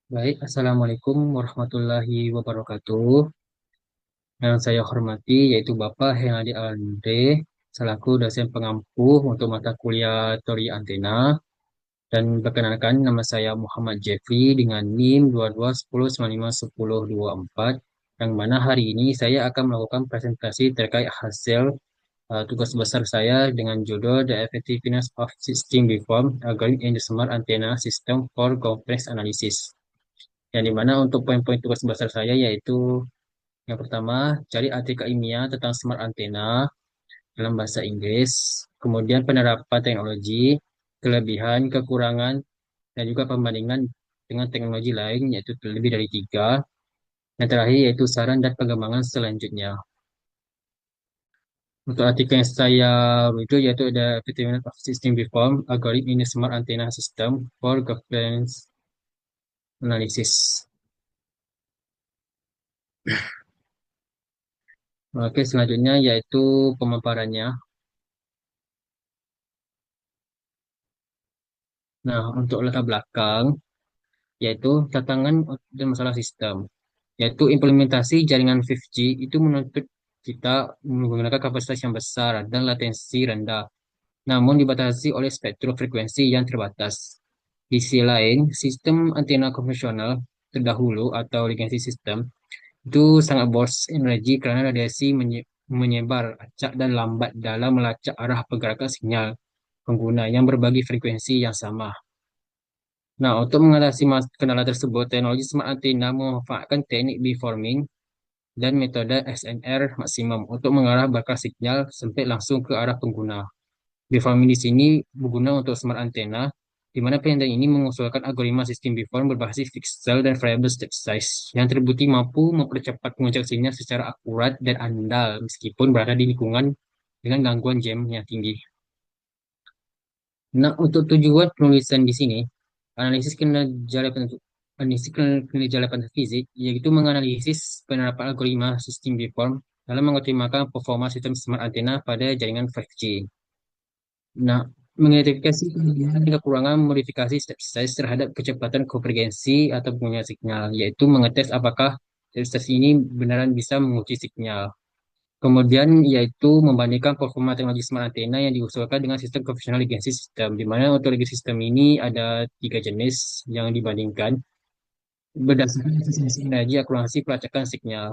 Baik, Assalamualaikum warahmatullahi wabarakatuh. Yang saya hormati yaitu Bapak Henady Andre, selaku dosen pengampu untuk mata kuliah teori antena. Dan perkenalkan nama saya Muhammad Jeffrey dengan NIM 2210951024, yang mana hari ini saya akan melakukan presentasi terkait hasil tugas besar saya dengan judul The Effectiveness of System Reform Algorithm in the Smart Antenna System for Complex Analysis. Yang dimana untuk poin-poin tugas besar saya yaitu yang pertama, cari artikel ilmiah tentang smart antenna dalam bahasa Inggris, kemudian penerapan teknologi, kelebihan, kekurangan, dan juga perbandingan dengan teknologi lain yaitu lebih dari tiga. Yang terakhir yaitu saran dan pengembangan selanjutnya. Untuk artikel yang saya rujuk yaitu ada Effectiveness of System Reform Algorithm in a Smart Antenna System for Governance Analysis. Oke, selanjutnya yaitu pemaparannya. Nah, untuk latar belakang, yaitu tantangan dan masalah sistem, yaitu implementasi jaringan 5G itu menuntut kita menggunakan kapasitas yang besar dan latensi rendah, namun dibatasi oleh spektrum frekuensi yang terbatas. Di sisi lain, sistem antena konvensional terdahulu atau legacy system itu sangat boros energi karena radiasi menyebar acak dan lambat dalam melacak arah pergerakan sinyal pengguna yang berbagi frekuensi yang sama. Nah, untuk mengatasi kendala tersebut, teknologi smart antenna memanfaatkan teknik beamforming dan metode SNR maksimum untuk mengarah bakar sinyal sempit langsung ke arah pengguna. Beamforming di sini berguna untuk smart antenna, di mana penelitian ini mengusulkan algoritma sistem beamform berbasis pixel dan variable step size yang terbukti mampu mempercepat pengucap sinyal secara akurat dan andal meskipun berada di lingkungan dengan gangguan jam yang tinggi. Nah, untuk tujuan penulisan di sini, analisis kinerja laporan fisik, yaitu menganalisis penerapan algoritma sistem beamform dalam mengoptimalkan performa sistem smart antenna pada jaringan 5G. Nah, mengidentifikasi kelebihan dan kekurangan modifikasi step size terhadap kecepatan konvergensi atau penggunaan sinyal, yaitu mengetes apakah step size ini benaran bisa menguji sinyal. Kemudian yaitu membandingkan performa teknologi smart antenna yang diusulkan dengan sistem konvensional legacy system, di mana untuk legacy system ini ada tiga jenis yang dibandingkan berdasarkan efisiensi energi akurasi pelacakan sinyal.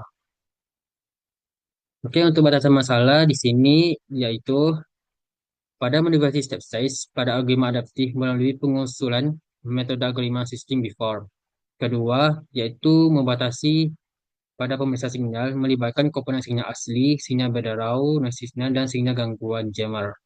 Oke, untuk batasan masalah di sini yaitu pada modifikasi step size pada algoritma adaptif melalui pengusulan metode algoritma system before. Kedua, yaitu membatasi pada pemeriksaan sinyal melibatkan komponen sinyal asli, sinyal berderau, noise signal, dan sinyal gangguan jammer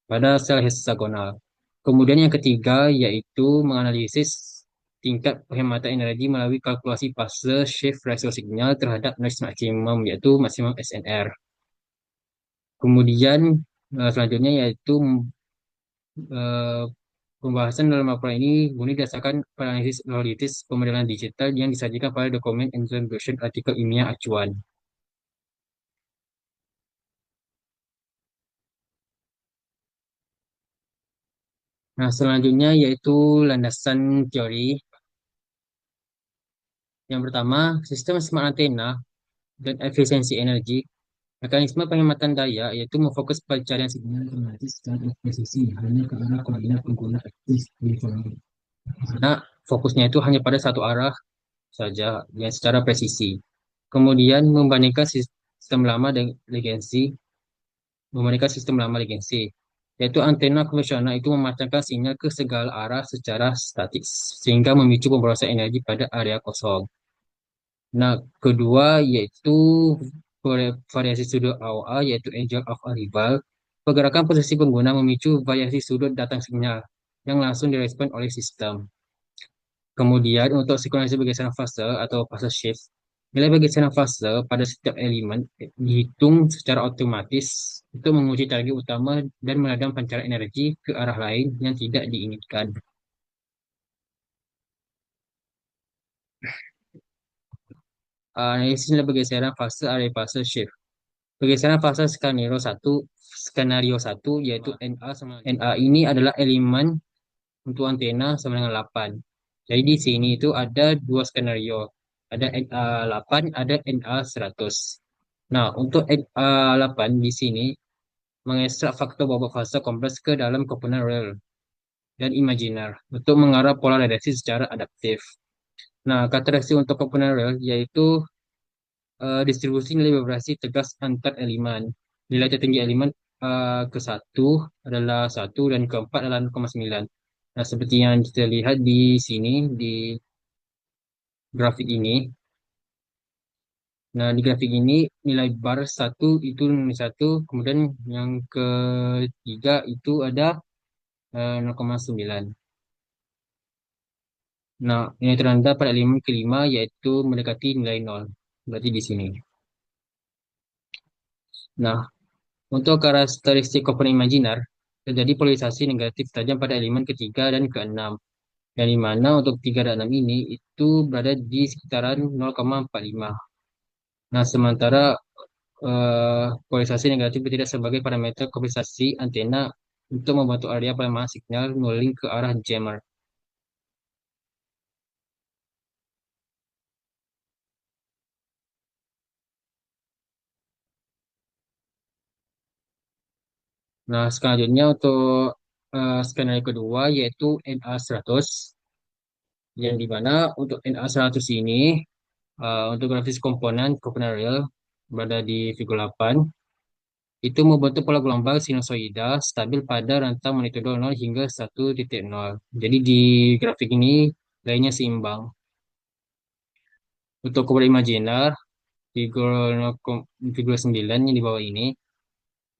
pada sel heksagonal. Kemudian yang ketiga yaitu menganalisis tingkat penghematan energi melalui kalkulasi fase shift ratio signal terhadap noise maksimum yaitu maksimum SNR. Kemudian selanjutnya yaitu eh, pembahasan dalam laporan ini murni berdasarkan analisis analitis pemodelan digital yang disajikan pada dokumen introduction artikel ilmiah acuan. Nah, selanjutnya yaitu landasan teori. Yang pertama, sistem smart antenna dan efisiensi energi. Mekanisme penghematan daya yaitu memfokus pencarian sinyal otomatis secara presisi hanya ke arah koordinat pengguna aktif di forum. Karena fokusnya itu hanya pada satu arah saja yang secara presisi. Kemudian membandingkan sistem lama legacy, yaitu antena konvensional itu mematangkan sinyal ke segala arah secara statis, sehingga memicu pemborosan energi pada area kosong. Nah, kedua yaitu variasi sudut AOA, yaitu angle of arrival. Pergerakan posisi pengguna memicu variasi sudut datang sinyal yang langsung direspon oleh sistem. Kemudian untuk sinkronisasi pergeseran fase atau fase shift, nilai pergeseran fase pada setiap elemen dihitung secara otomatis untuk menguji target utama dan meredam pancaran energi ke arah lain yang tidak diinginkan. Analisis nilai pergeseran fase area fase shift. Pergeseran fase skenario satu yaitu NA ini adalah elemen untuk antena sama dengan 8. Jadi di sini itu ada dua skenario. Ada NA8, ada NA100. Nah, untuk NA8 di sini mengekstrak faktor bobot fase kompleks ke dalam komponen real dan imajiner untuk mengarah pola radiasi secara adaptif. Nah, karakteristik untuk komponen real yaitu distribusi nilai vibrasi tegas antar elemen. Nilai tertinggi elemen ke satu adalah satu dan keempat adalah 0,9. Nah, seperti yang kita lihat di sini di grafik ini. Nah, di grafik ini nilai bar satu itu nilai satu, kemudian yang ketiga itu ada 0,9. Nah, nilai terendah pada elemen kelima yaitu mendekati nilai nol. Berarti di sini. Nah, untuk karakteristik komponen imajiner, terjadi polarisasi negatif tajam pada elemen ketiga dan keenam. Yang di mana untuk 3 dan 6 ini itu berada di sekitaran 0,45. Nah, sementara polarisasi negatif tidak sebagai parameter kompensasi antena untuk membantu area pelemahan signal nulling ke arah jammer. Nah, selanjutnya untuk skenario kedua yaitu NA100, yang di mana untuk NA100 ini untuk grafis komponen real berada di figur 8, itu membentuk pola gelombang sinusoida stabil pada rentang magnitudo 0 hingga 1,0. Jadi di grafik ini lainnya seimbang. Untuk komponen imajiner, figur, figur 9 yang di bawah ini,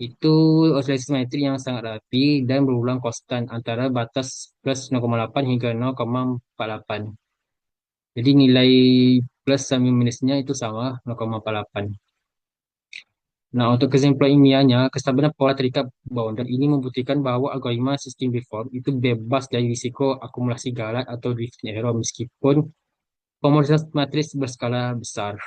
itu oscillasi simetri yang sangat rapi dan berulang konstan antara batas plus 0,8 hingga 0,48. Jadi nilai plus sama minusnya itu sama 0,48. Nah, untuk kesimpulan ilmiahnya, kestabilan pola terikat boundary ini membuktikan bahwa algoritma sistem beamform itu bebas dari risiko akumulasi galat atau drifting error meskipun komoditas matris berskala besar.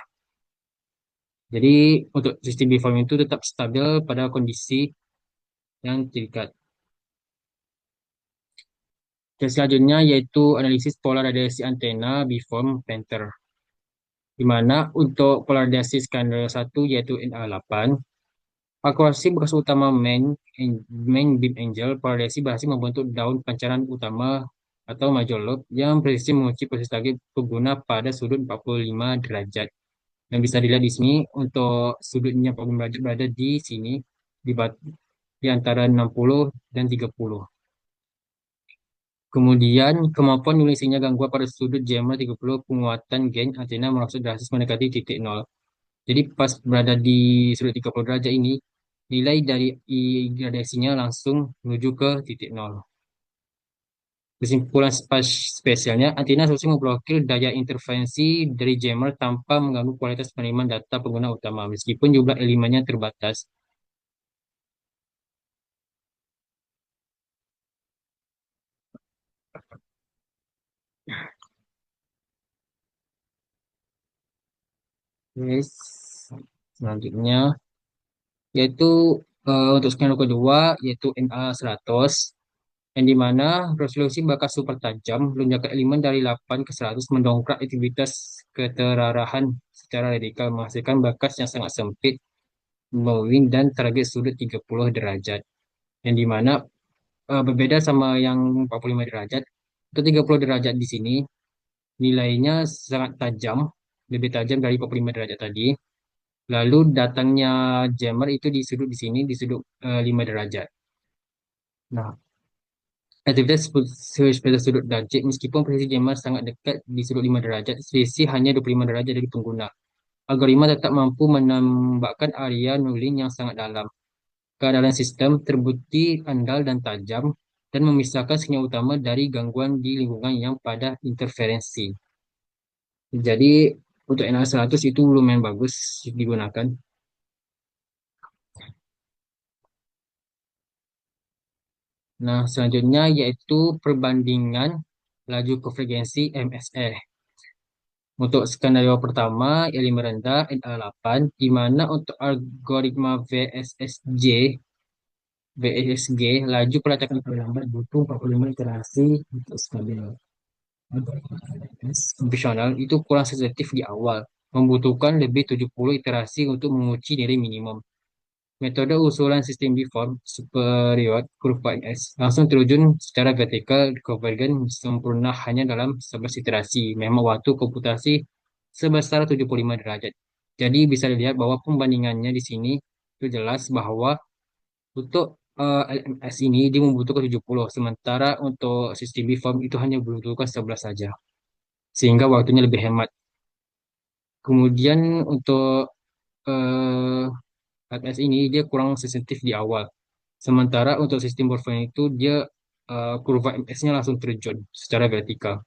Jadi, untuk sistem beamform itu tetap stabil pada kondisi yang terikat. Dan selanjutnya yaitu analisis pola radiasi antena beamform Panther, di mana untuk pola radiasi skandal satu yaitu NA8, akurasi bekas utama main beam angel radiasi berhasil membentuk daun pancaran utama atau major lobe yang presisi mengunci posisi target pengguna pada sudut 45 derajat. Yang bisa dilihat di sini untuk sudutnya 45 derajat berada di sini di, di antara 60 dan 30. Kemudian kemampuan nulisnya gangguan pada sudut jammer 30, penguatan gain antena merosot drastis mendekati titik nol. Jadi pas berada di sudut 30 derajat ini, nilai dari gradasinya langsung menuju ke titik nol. Kesimpulan spesialnya, antena solusi memblokir daya intervensi dari jammer tanpa mengganggu kualitas penerimaan data pengguna utama, meskipun jumlah elemennya terbatas. Yes. Selanjutnya, yaitu untuk skenario kedua, yaitu NA100, yang di mana resolusi bakat super tajam, lonjakan elemen dari 8 ke 100 mendongkrak aktivitas keterarahan secara radikal, menghasilkan bakat yang sangat sempit, blowing, dan target sudut 30 derajat. Yang di mana berbeda sama yang 45 derajat, untuk 30 derajat di sini nilainya sangat tajam, lebih tajam dari 45 derajat tadi. Lalu datangnya jammer itu di sudut di sini, di sudut 5 derajat. Nah, aktivitas sekitar sudut derajat, meskipun posisi jammer sangat dekat di sudut 5 derajat, selisih hanya 25 derajat dari pengguna. Algoritma tetap mampu menambahkan area nulling yang sangat dalam. Keandalan sistem terbukti andal dan tajam, dan memisahkan sinyal utama dari gangguan di lingkungan yang pada interferensi. Jadi, untuk NA100 itu lumayan bagus digunakan. Nah, selanjutnya yaitu perbandingan laju konvergensi MSE. Untuk skenario pertama, elemen rendah NA8, di mana untuk algoritma VSSG, laju pelacakan paling lambat butuh 45 iterasi untuk stabil. Konvensional itu kurang sensitif di awal, membutuhkan lebih 70 iterasi untuk menguji nilai minimum. Metode usulan sistem deform superior kurva S langsung terjun secara vertikal konvergen sempurna hanya dalam 11 iterasi. Memang waktu komputasi sebesar 75 derajat. Jadi bisa dilihat bahwa pembandingannya di sini itu jelas bahwa untuk LMS ini dia membutuhkan 70, sementara untuk sistem deform itu hanya membutuhkan 11 saja. Sehingga waktunya lebih hemat. Kemudian untuk eh, HTS ini dia kurang sensitif di awal. Sementara untuk sistem Morpheus itu dia kurva MS-nya langsung terjun secara vertikal.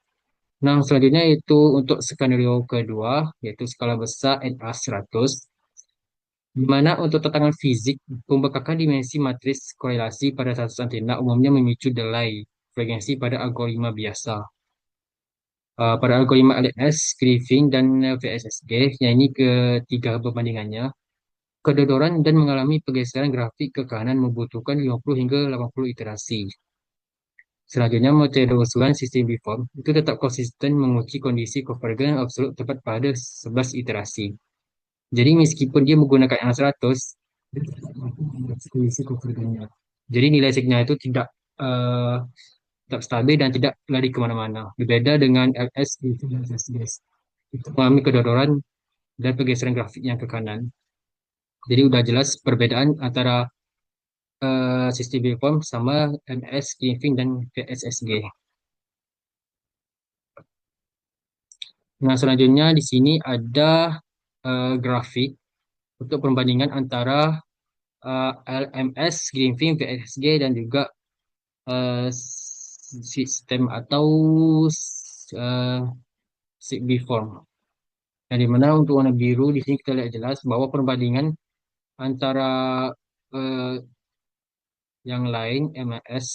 Nah, selanjutnya itu untuk skenario kedua, yaitu skala besar NA100, di mana untuk tantangan fisik, pembekakan dimensi matriks korelasi pada satu antena umumnya memicu delay frekuensi pada algoritma biasa. Pada algoritma LNS, Griffin, dan VSSG, yang ini ketiga perbandingannya, kedodoran dan mengalami pergeseran grafik ke kanan membutuhkan 50 hingga 80 iterasi. Selanjutnya, metode usulan sistem reform itu tetap konsisten menguji kondisi konvergen absolut tepat pada 11 iterasi. Jadi meskipun dia menggunakan N100, dia tetap mampu menguji kondisi konvergennya. Jadi nilai signal itu eh, tetap stabil dan tidak lari kemana-mana. Berbeda dengan LS itu dan SGS. Itu mengalami kedodoran dan pergeseran grafik yang ke kanan. Jadi udah jelas perbedaan antara sistem waveform sama MS, Giving, dan VSSG. Nah, selanjutnya di sini ada grafik untuk perbandingan antara LMS, Giving, VSSG, dan juga sistem atau uh, waveform. Nah, di mana untuk warna biru di sini kita lihat jelas bahwa perbandingan antara eh, yang lain MS,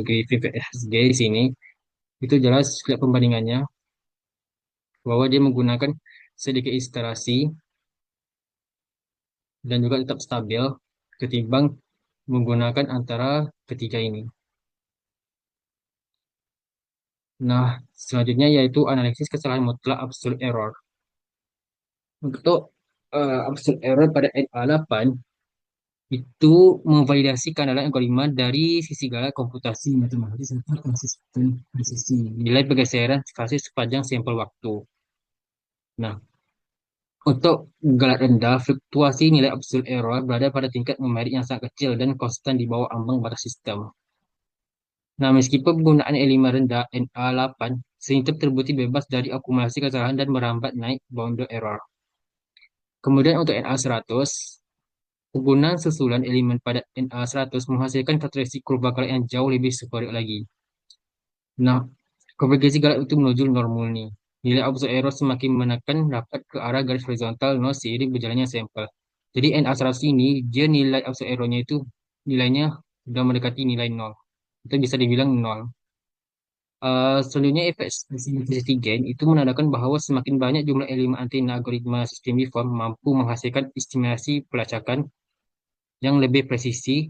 Giving, VSSG di sini itu jelas lihat perbandingannya bahwa dia menggunakan sedikit instalasi dan juga tetap stabil ketimbang menggunakan antara ketiga ini. Nah, selanjutnya yaitu analisis kesalahan mutlak absolute error. Untuk absolute error pada NA8 itu memvalidasi keandalan algoritma dari sisi segala komputasi matematis serta konsisten presisi nilai pergeseran kasus sepanjang sampel waktu. Nah, untuk gelat rendah, fluktuasi nilai absolute error berada pada tingkat numerik yang sangat kecil dan konstan di bawah ambang batas sistem. Nah, meskipun penggunaan elemen rendah NA8, sehingga terbukti bebas dari akumulasi kesalahan dan merambat naik boundary error. Kemudian untuk NA100, penggunaan susulan elemen pada NA100 menghasilkan karakteristik kurva galak yang jauh lebih superior lagi. Nah, konvergensi galak itu menuju normal nih. Nilai absolute error semakin menekan rapat ke arah garis horizontal nol seiring berjalannya sampel. Jadi NA100 ini, dia nilai absolute errornya itu nilainya sudah mendekati nilai nol. Itu bisa dibilang nol. Selanjutnya efek specificity gain itu menandakan bahwa semakin banyak jumlah elemen antena algoritma sistem waveform mampu menghasilkan estimasi pelacakan yang lebih presisi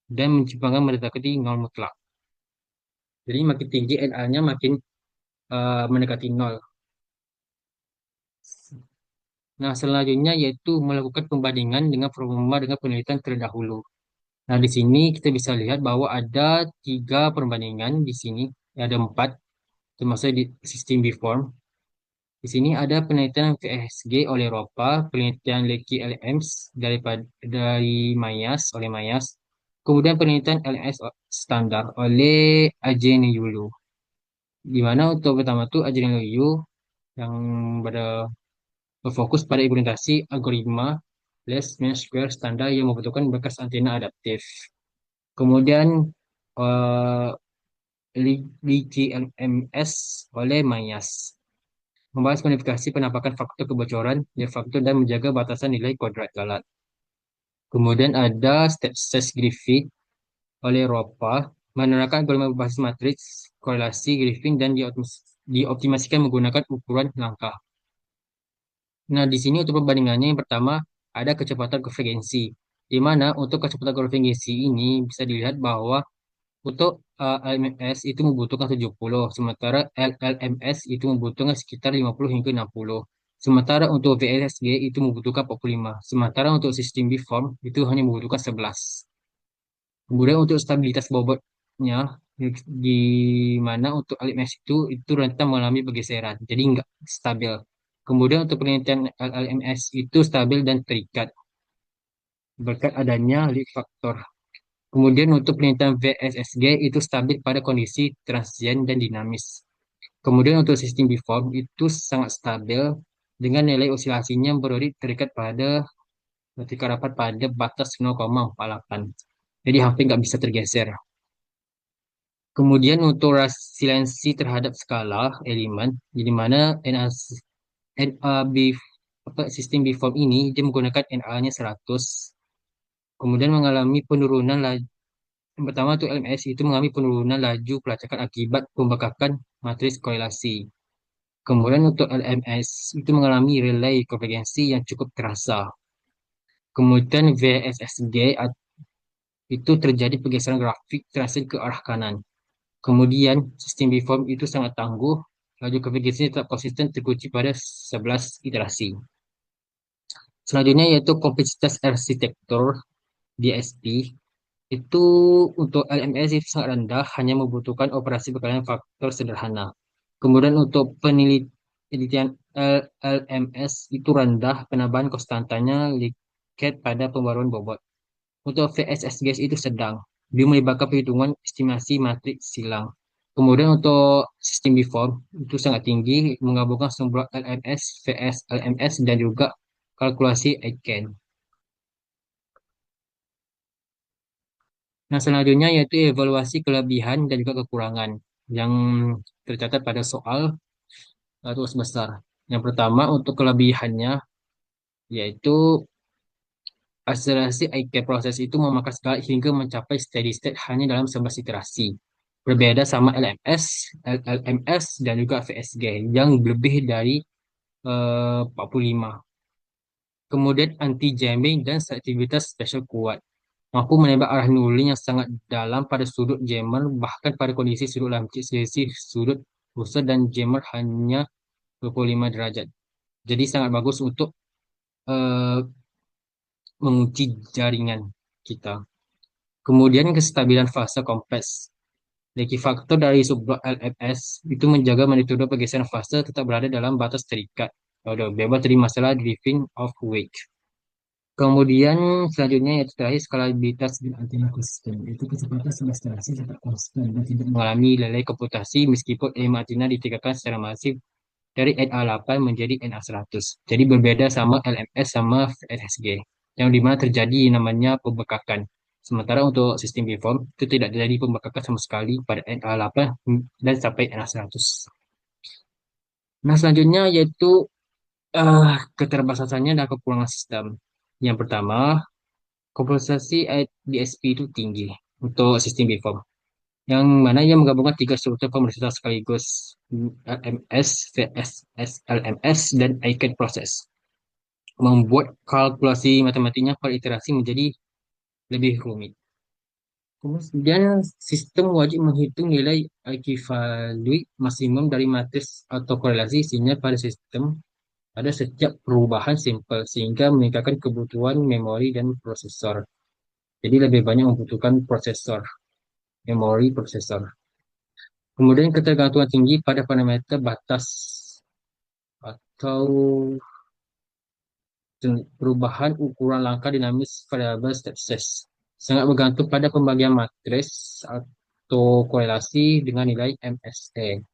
dan menciptakan mendekati nol mutlak. Jadi makin tinggi NA-nya makin mendekati nol. Nah, selanjutnya yaitu melakukan pembandingan dengan performa dengan penelitian terdahulu. Nah, di sini kita bisa lihat bahwa ada tiga perbandingan di sini, ada empat, termasuk di sistem waveform. Di sini ada penelitian VSG oleh Eropa, penelitian Lecky LMS dari Mayas oleh Mayas, kemudian penelitian LMS standar oleh Ajeniulu. Di mana untuk pertama itu Ajeniulu yang ber- berfokus pada implementasi algoritma less mean square standar yang membutuhkan bekas antena adaptif. Kemudian eh, Lecky LMS oleh Mayas membahas kuantifikasi penampakan faktor kebocoran, nilai faktor, dan menjaga batasan nilai kuadrat galat. Kemudian ada step test Griffith oleh Ropa, menerapkan algoritma berbasis matriks, korelasi Griffin, dan dioptimasikan menggunakan ukuran langkah. Nah, di sini untuk perbandingannya yang pertama ada kecepatan konvergensi, di mana untuk kecepatan konvergensi ini bisa dilihat bahwa Untuk LMS itu membutuhkan 70, sementara LLMS itu membutuhkan sekitar 50 hingga 60. Sementara untuk VSG itu membutuhkan 45. Sementara untuk sistem Beform itu hanya membutuhkan 11. Kemudian untuk stabilitas bobotnya, di mana untuk LMS itu rentan mengalami pergeseran, jadi nggak stabil. Kemudian untuk penelitian LLMS itu stabil dan terikat berkat adanya leak factor. Kemudian untuk penelitian VSSG itu stabil pada kondisi transient dan dinamis. Kemudian untuk sistem Beform itu sangat stabil dengan nilai osilasinya berori terikat pada ketika rapat pada batas 0,48. Jadi hampir nggak bisa tergeser. Kemudian untuk resiliensi terhadap skala elemen, di mana NAB sistem Beform ini dia menggunakan NA-nya 100, kemudian mengalami penurunan yang pertama itu LMS itu mengalami penurunan laju pelacakan akibat pembekakan matriks korelasi. Kemudian untuk LMS itu mengalami relay konvergensi yang cukup terasa. Kemudian VSSG itu terjadi pergeseran grafik transit ke arah kanan. Kemudian sistem Beform itu sangat tangguh, laju konvergensinya tetap konsisten terkunci pada 11 iterasi. Selanjutnya yaitu kompleksitas arsitektur DSP. Itu untuk LMS itu sangat rendah, hanya membutuhkan operasi berkalian faktor sederhana. Kemudian untuk penelitian LMS itu rendah, penambahan konstantanya liket pada pembaruan bobot. Untuk VSSG itu sedang, dia melibatkan perhitungan estimasi matriks silang. Kemudian untuk sistem Beform itu sangat tinggi, menggabungkan sumber LMS, VS, LMS, dan juga kalkulasi Eigen. Nah, selanjutnya yaitu evaluasi kelebihan dan juga kekurangan yang tercatat pada soal tugas besar. Yang pertama untuk kelebihannya yaitu akselerasi IK proses itu memakan skala hingga mencapai steady state hanya dalam 11 iterasi. Berbeda sama LMS, LLMS, dan juga VSG yang lebih dari 45. Kemudian anti-jamming dan selektivitas spesial kuat. Mampu menembak arah nulling yang sangat dalam pada sudut jammer, bahkan pada kondisi sudut lancip selisih sudut pusat dan jammer hanya 25 derajat. Jadi sangat bagus untuk eh, menguji jaringan kita. Kemudian kestabilan fase kompleks. Leaky faktor dari subblok LFS itu menjaga magnitudo pergeseran fase tetap berada dalam batas terikat. Kalau bebas dari masalah drifting of weight. Kemudian selanjutnya yaitu terakhir skalabilitas dan antena konsisten. Itu kecepatan semestelasi tetap konsisten dan tidak mengalami lelai komputasi meskipun elemen antena ditingkatkan secara masif dari NA8 menjadi NA100. Jadi berbeda sama LMS sama FSG. Yang dimana terjadi namanya pembekakan. Sementara untuk sistem Beform itu tidak terjadi pembekakan sama sekali pada NA8 dan sampai NA100. Nah selanjutnya yaitu keterbatasannya dan kekurangan sistem. Yang pertama, kompensasi DSP itu tinggi untuk sistem Beform, yang mana ia menggabungkan tiga struktur pemeriksaan sekaligus, LMS, VSS, LMS, dan ICANN proses, membuat kalkulasi matematiknya per iterasi menjadi lebih rumit. Kemudian sistem wajib menghitung nilai equivalent maksimum dari matriks atau korelasi sinyal pada sistem pada setiap perubahan sampel sehingga meningkatkan kebutuhan memori dan prosesor. Jadi lebih banyak membutuhkan prosesor, memori prosesor. Kemudian ketergantungan tinggi pada parameter batas atau perubahan ukuran langkah dinamis variabel step size. Sangat bergantung pada pembagian matriks atau korelasi dengan nilai MSE.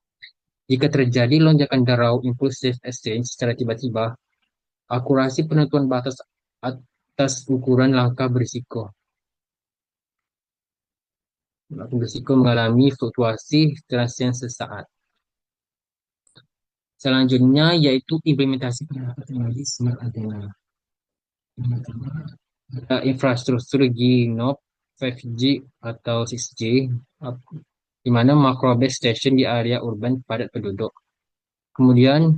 Jika terjadi lonjakan darah impulsif exchange secara tiba-tiba, akurasi penentuan batas atas ukuran langkah berisiko. Langkah berisiko mengalami fluktuasi transient sesaat. Selanjutnya yaitu implementasi perangkat teknologi smart antenna. Infrastruktur GNOP 5G atau 6G, di mana macro base station di area urban padat penduduk. Kemudian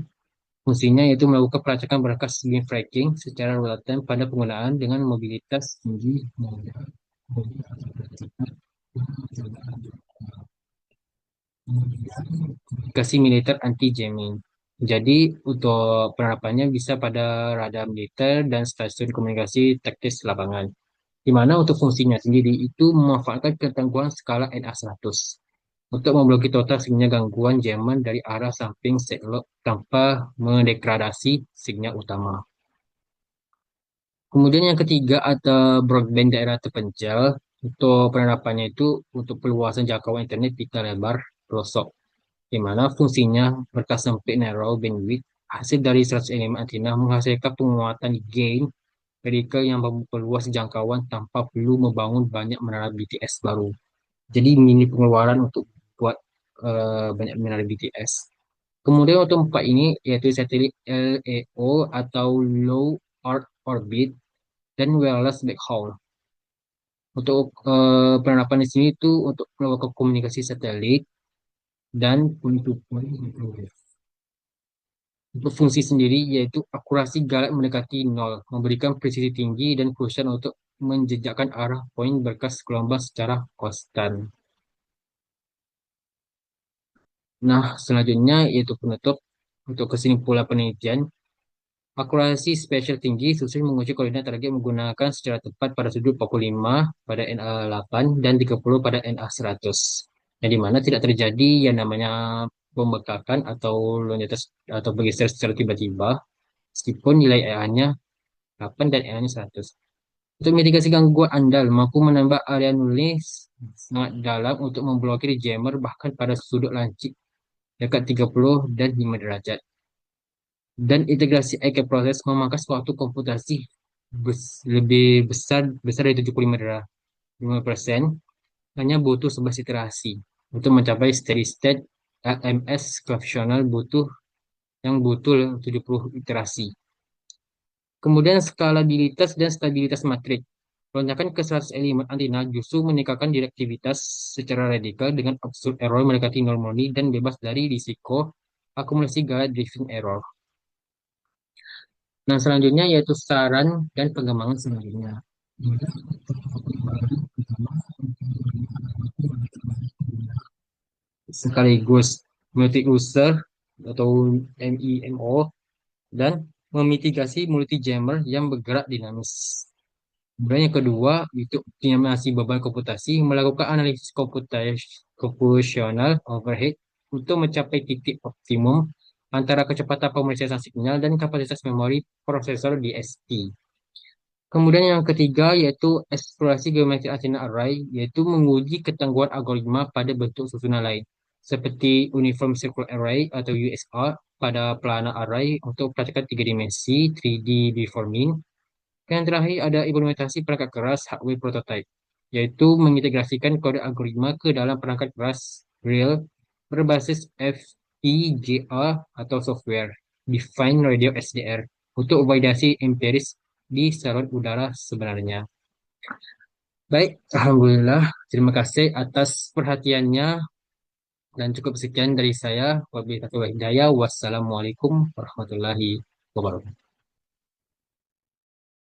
fungsinya yaitu melakukan pelacakan berkas beam tracking secara real time pada penggunaan dengan mobilitas tinggi Aplikasi militer anti-jamming. Jadi untuk penerapannya bisa pada radar militer dan stasiun komunikasi taktis lapangan. Di mana untuk fungsinya sendiri itu memanfaatkan ketangguhan skala NA100 untuk memblokir total sinyal gangguan jaman dari arah samping setlog tanpa mendegradasi sinyal utama. Kemudian yang ketiga ada broadband daerah terpencil. Untuk penerapannya itu untuk perluasan jangkauan internet pita lebar pelosok, di mana fungsinya berkas sempit narrow bandwidth hasil dari 100 elemen antenna menghasilkan penguatan gain radical yang memperluas jangkauan tanpa perlu membangun banyak menara BTS baru. Jadi mini pengeluaran untuk buat banyak menara BTS. Kemudian untuk empat ini yaitu satelit LEO atau Low Earth Orbit dan wireless backhaul. Untuk penerapan di sini itu untuk melakukan komunikasi satelit dan untuk fungsi sendiri yaitu akurasi galak mendekati nol, memberikan presisi tinggi dan krusial untuk menjejakkan arah poin berkas gelombang secara konstan. Nah, selanjutnya yaitu penutup untuk kesimpulan penelitian. Akurasi spesial tinggi sukses menguji koordinat target menggunakan secara tepat pada sudut 45 pada NA8 dan 30 pada NA100. Yang dimana tidak terjadi yang namanya pembekakan atau loncatan atau bergeser secara tiba-tiba meskipun nilai EA-nya 8 dan EA-nya 100. Untuk mitigasi gangguan andal, mampu menambah area nulis sangat dalam untuk memblokir jammer bahkan pada sudut lancip dekat 30 dan 5 derajat. Dan integrasi IK proses memangkas waktu komputasi lebih besar dari 75% hanya butuh 11 iterasi untuk mencapai steady state LMS konvensional butuh 70 iterasi. Kemudian skalabilitas dan stabilitas matrik. Lonjakan ke 100 elemen antina justru meningkatkan direktivitas secara radikal dengan absolute error mendekati nol murni dan bebas dari risiko akumulasi gala driving error. Nah, selanjutnya yaitu saran dan pengembangan selanjutnya. Sekaligus multi-user atau MIMO dan memitigasi multi-jammer yang bergerak dinamis. Kemudian yang kedua, itu optimasi beban komputasi, melakukan analisis komputasional overhead untuk mencapai titik optimum antara kecepatan pemrosesan signal dan kapasitas memori prosesor DSP. Kemudian yang ketiga yaitu eksplorasi geometri antenna array, yaitu menguji ketangguhan algoritma pada bentuk susunan lain, seperti uniform circular array atau USR pada pelana array untuk praktikan tiga dimensi 3D beamforming. Yang terakhir ada implementasi perangkat keras hardware prototype, yaitu mengintegrasikan kode algoritma ke dalam perangkat keras real berbasis FPGA atau software Defined Radio SDR untuk validasi empiris di saluran udara sebenarnya. Baik, Alhamdulillah. Terima kasih atas perhatiannya dan cukup sekian dari saya. Wabillahi taufiq wal hidayah. Wassalamualaikum warahmatullahi wabarakatuh.